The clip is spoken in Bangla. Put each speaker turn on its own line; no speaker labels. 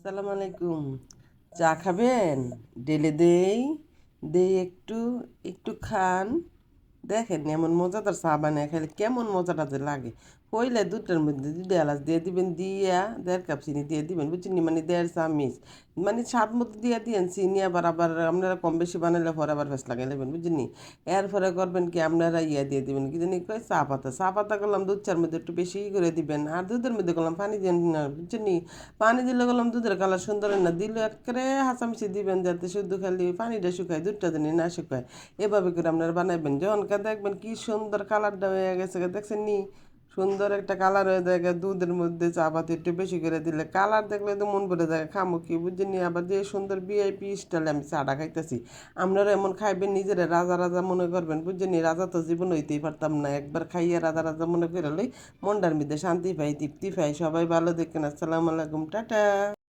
আসসালামু আলাইকুম। চা খাবেন? ঢেলে দেই। দেই একটু, একটু খান। দেখেন এমন মজাদার চা বানায় খেলে কেমন মজাটা যে লাগে। হইলে দুধটার মধ্যে 2 এলাচ দিয়ে দিবেন, দিয়া 1.5 কাপ চিনি দিয়ে দিবেন, বুঝছেন নি? মানে 1.5 চামচ, মানে স্বাদ মতো দিয়ে দিয়েন চিনি। আবার আপনারা কম বেশি বানাইলে পরে আবার ফেস লাগাই নেবেন, বুঝছেন নি? এরপরে করবেন কি, আপনারা দিয়ে দিবেন কি জানি কয়, চা পাতা করলাম দুধ চার মধ্যে একটু বেশি করে দিবেন, আর দুধের মধ্যে করলাম পানি দেন না, বুঝছেন নি? পানি দিলে করলাম দুধের কালার সুন্দর হয় না, দিলে একেবারে হাঁচামিচি দিবেন যাতে শুধু খালি পানিটা শুকায়, দুধটা জানি না শুকায়। এভাবে করে আপনারা বানাইবেন, যখনকার দেখবেন কি সুন্দর কালারটা হয়ে গেছে, দেখছেন নি? সুন্দর একটা কালার হয়ে যায় দুধের মধ্যে চা পাতি একটু বেশি করে দিলে, কালার দেখলে তো মন ভরে যায়, খামো কি, বুঝছেন নি? আবার যে সুন্দর ভিআইপি স্টাইলে আমি চাটা খাইতেছি। আপনারা এমন খাইবেন, নিজেরা রাজা রাজা মনে করবেন, বুঝছেন নি? রাজা তো জীবন হইতেই পারতাম না, একবার খাইয়ে রাজা রাজা মনে করে লই, মনটার মধ্যে শান্তি পাই, তৃপ্তি পাই। সবাই ভালো দেখেন। আসসালামু আলাইকুম, টাটা।